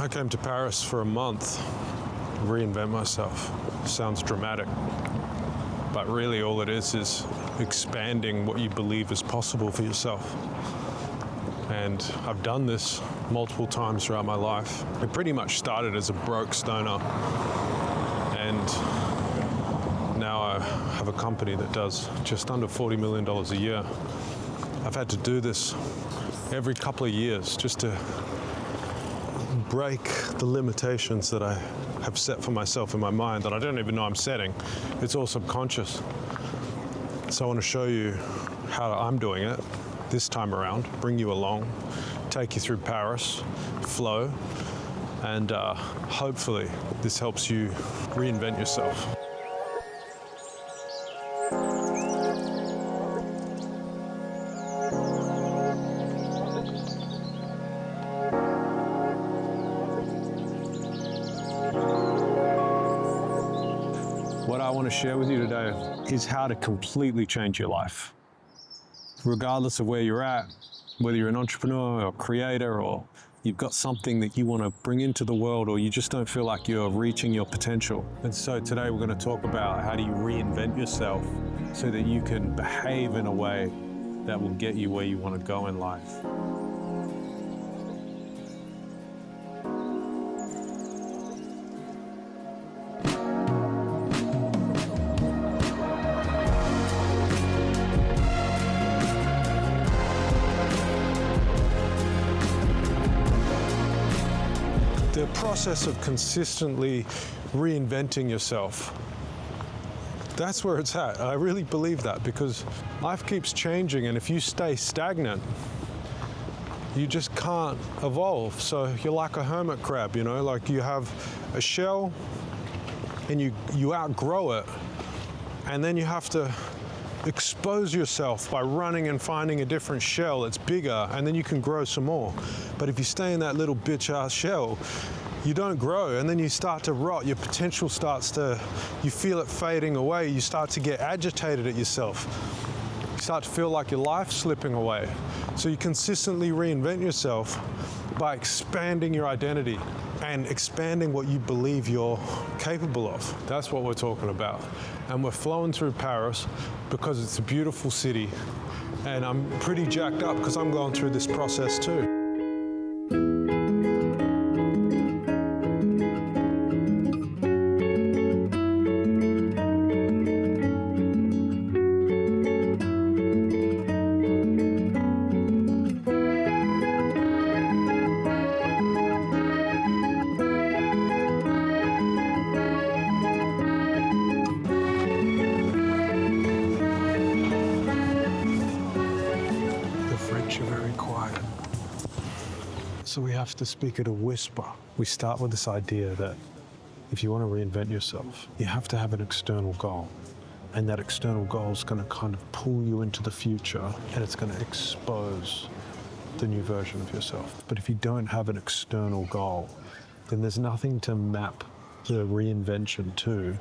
I came to Paris for a month, reinvent myself. Sounds dramatic, but really all it is expanding what you believe is possible for yourself. And I've done this multiple times throughout my life. It pretty much started as a broke stoner, and now I have a company that does just under $40 million a year. I've had to do this every couple of years just to break the limitations that I have set for myself in my mind that I don't even know I'm setting. It's all subconscious. So I want to show you how I'm doing it this time around, bring you along, take you through Paris, flow, and hopefully this helps you reinvent yourself. What I want to share with you today is how to completely change your life. Regardless of where you're at, whether you're an entrepreneur or creator, or you've got something that you want to bring into the world, or you just don't feel like you're reaching your potential. And so today we're going to talk about how do you reinvent yourself so that you can behave in a way that will get you where you want to go in life. The process of consistently reinventing yourself, that's where it's at. I really believe that, because life keeps changing, and if you stay stagnant, you just can't evolve. So you're like a hermit crab, you know, like you have a shell and you outgrow it, and then you have to expose yourself by running and finding a different shell that's bigger, and then you can grow some more. But if you stay in that little bitch-ass shell, you don't grow, and then you start to rot. Your potential starts to, you feel it fading away. You start to get agitated at yourself. You start to feel like your life's slipping away. So you consistently reinvent yourself by expanding your identity and expanding what you believe you're capable of. That's what we're talking about. And we're flowing through Paris because it's a beautiful city, and I'm pretty jacked up because I'm going through this process too. So we have to speak at a whisper. We start with this idea that if you want to reinvent yourself, you have to have an external goal. And that external goal is going to kind of pull you into the future, and it's going to expose the new version of yourself. But if you don't have an external goal, then there's nothing to map the reinvention to.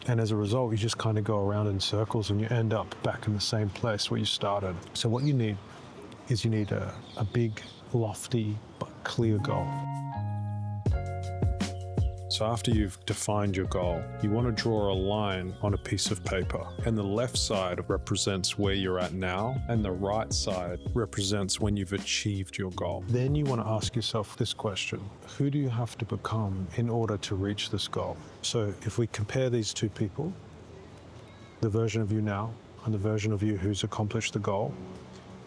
And as a result, you just kind of go around in circles and you end up back in the same place where you started. So what you need is a big, lofty, but clear goal. So after you've defined your goal, you want to draw a line on a piece of paper, and the left side represents where you're at now, and the right side represents when you've achieved your goal. Then you want to ask yourself this question: who do you have to become in order to reach this goal? So if we compare these two people, the version of you now and the version of you who's accomplished the goal,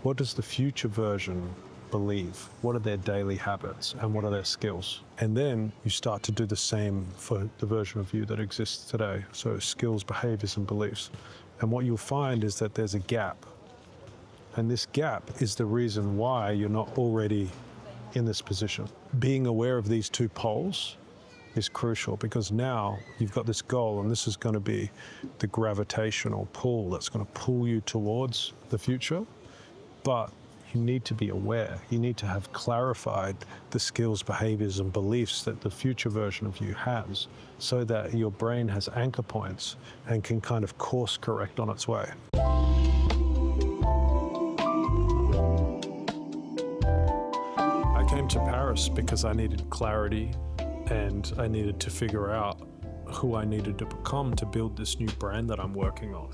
what does the future version believe? What are their daily habits and what are their skills? And then you start to do the same for the version of you that exists today. So skills, behaviors, and beliefs. And what you'll find is that there's a gap. And this gap is the reason why you're not already in this position. Being aware of these two poles is crucial, because now you've got this goal, and this is going to be the gravitational pull that's going to pull you towards the future. But you need to be aware. You need to have clarified the skills, behaviors, and beliefs that the future version of you has, so that your brain has anchor points and can kind of course correct on its way. I came to Paris because I needed clarity and I needed to figure out who I needed to become to build this new brand that I'm working on.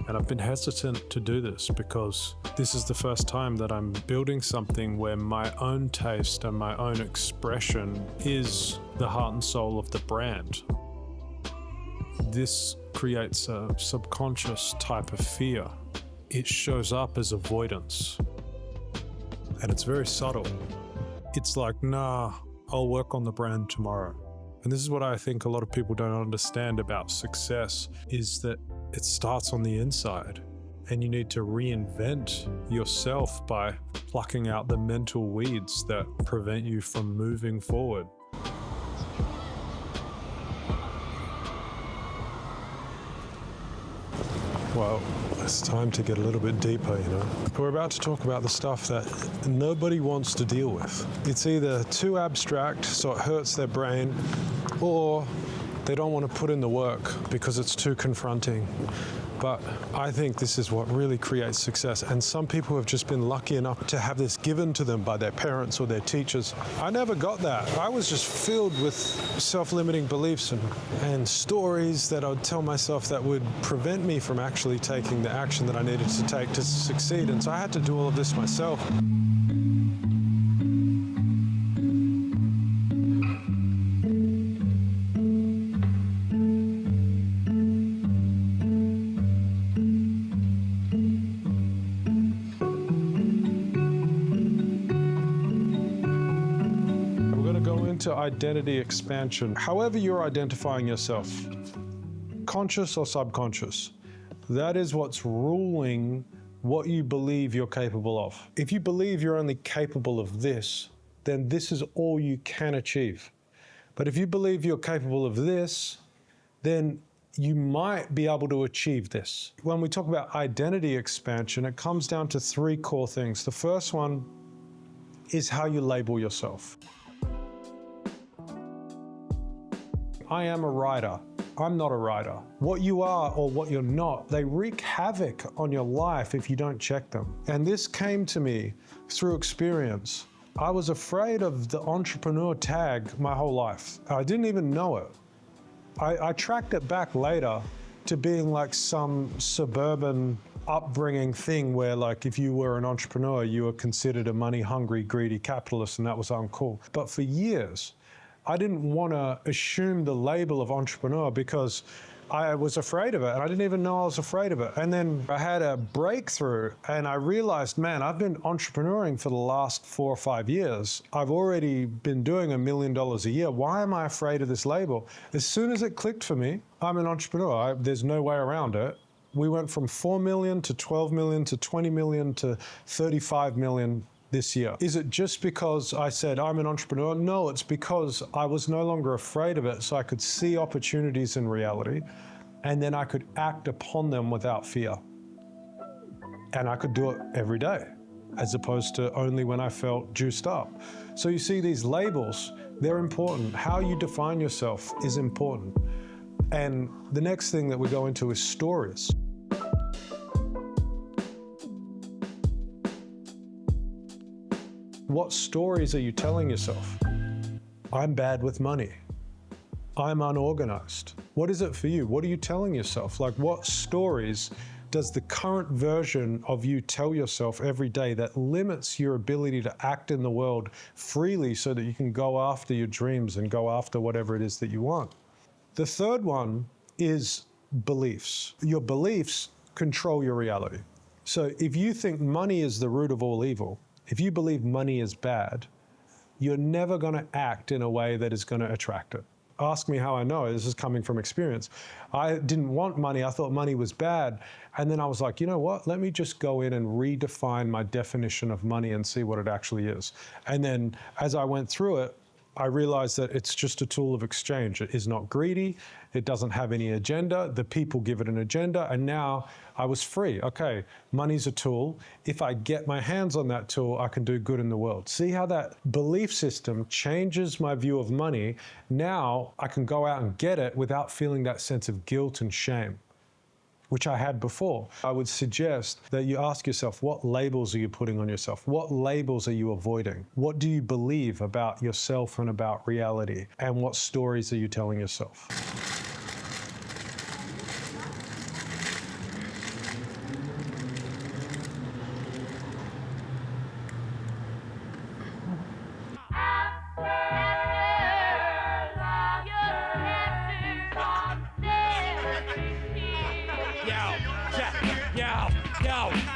And I've been hesitant to do this because this is the first time that I'm building something where my own taste and my own expression is the heart and soul of the brand. This creates a subconscious type of fear. It shows up as avoidance. And it's very subtle. It's like, nah, I'll work on the brand tomorrow. And this is what I think a lot of people don't understand about success, is that it starts on the inside. And you need to reinvent yourself by plucking out the mental weeds that prevent you from moving forward. Well, it's time to get a little bit deeper, you know. We're about to talk about the stuff that nobody wants to deal with. It's either too abstract, so it hurts their brain, or they don't want to put in the work because it's too confronting. But I think this is what really creates success. And some people have just been lucky enough to have this given to them by their parents or their teachers. I never got that. I was just filled with self-limiting beliefs and stories that I would tell myself that would prevent me from actually taking the action that I needed to take to succeed. And so I had to do all of this myself. To identity expansion. However you're identifying yourself, conscious or subconscious, that is what's ruling what you believe you're capable of. If you believe you're only capable of this, then this is all you can achieve. But if you believe you're capable of this, then you might be able to achieve this. When we talk about identity expansion, it comes down to three core things. The first one is how you label yourself. I am a writer. I'm not a writer. What you are or what you're not, they wreak havoc on your life if you don't check them. And this came to me through experience. I was afraid of the entrepreneur tag my whole life. I didn't even know it. I tracked it back later to being like some suburban upbringing thing where, like, if you were an entrepreneur, you were considered a money-hungry, greedy capitalist, and that was uncool. But for years, I didn't want to assume the label of entrepreneur because I was afraid of it, and I didn't even know I was afraid of it. And then I had a breakthrough, and I realized, man, I've been entrepreneuring for the last 4 or 5 years. I've already been doing $1 million a year. Why am I afraid of this label? As soon as it clicked for me, I'm an entrepreneur. There's no way around it. We went from 4 million to 12 million to 20 million to 35 million this year. Is it just because I said I'm an entrepreneur? No, it's because I was no longer afraid of it, so I could see opportunities in reality, and then I could act upon them without fear. And I could do it every day, as opposed to only when I felt juiced up. So you see, these labels, they're important. How you define yourself is important. And the next thing that we go into is stories. What stories are you telling yourself? I'm bad with money. I'm unorganized. What is it for you? What are you telling yourself? Like, what stories does the current version of you tell yourself every day that limits your ability to act in the world freely so that you can go after your dreams and go after whatever it is that you want? The third one is beliefs. Your beliefs control your reality. So if you think money is the root of all evil, if you believe money is bad, you're never going to act in a way that is going to attract it. Ask me how I know. This is coming from experience. I didn't want money. I thought money was bad. And then I was like, you know what? Let me just go in and redefine my definition of money and see what it actually is. And then as I went through it, I realized that it's just a tool of exchange. It is not greedy. It doesn't have any agenda. The people give it an agenda. And now I was free. Okay, money's a tool. If I get my hands on that tool, I can do good in the world. See how that belief system changes my view of money? Now I can go out and get it without feeling that sense of guilt and shame, which I had before. I would suggest that you ask yourself, what labels are you putting on yourself? What labels are you avoiding? What do you believe about yourself and about reality? And what stories are you telling yourself?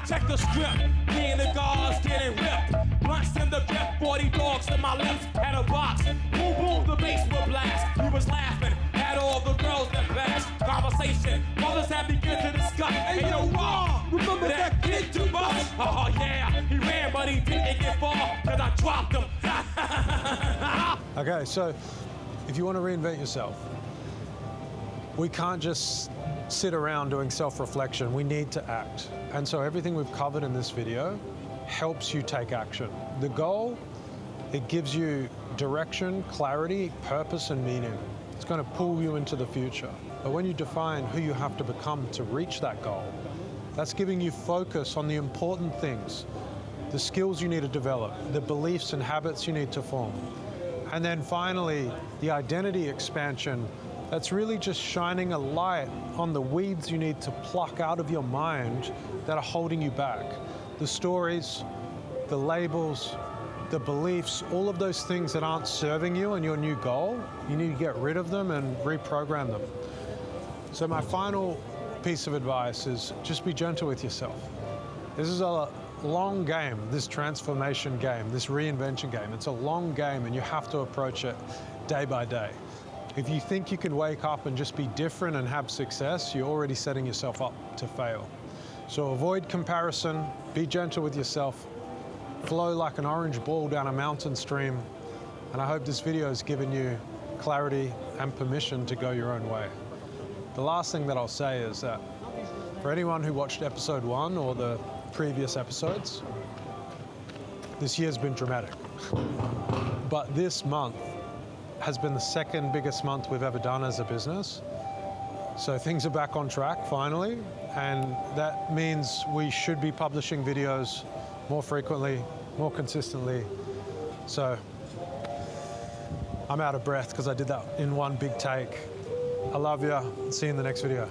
Check the script, me and the guards getting ripped. Blunts in the grip, 40 dogs to my left, had a box. Boom, boom, the bass will blast. We was laughing, had all the girls that fast. Conversation, mothers had begun to discuss. Hey, yo, wrong, remember that kid too much? Oh, yeah, he ran, but he didn't get far, cause I dropped him. Okay, so if you want to reinvent yourself, we can't just sit around doing self-reflection. We need to act. And so everything we've covered in this video helps you take action. The goal, it gives you direction, clarity, purpose, and meaning. It's going to pull you into the future. But when you define who you have to become to reach that goal, that's giving you focus on the important things, the skills you need to develop, the beliefs and habits you need to form. And then finally, the identity expansion. That's really just shining a light on the weeds you need to pluck out of your mind that are holding you back. The stories, the labels, the beliefs, all of those things that aren't serving you and your new goal, you need to get rid of them and reprogram them. So my final piece of advice is just be gentle with yourself. This is a long game, this transformation game, this reinvention game. It's a long game and you have to approach it day by day. If you think you can wake up and just be different and have success, you're already setting yourself up to fail. So avoid comparison, be gentle with yourself, flow like an orange ball down a mountain stream, and I hope this video has given you clarity and permission to go your own way. The last thing that I'll say is that for anyone who watched episode 1 or the previous episodes, this year's been dramatic. But this month has been the second biggest month we've ever done as a business. So things are back on track finally, and that means we should be publishing videos more frequently, more consistently. So I'm out of breath because I did that in one big take. I love you. See you in the next video.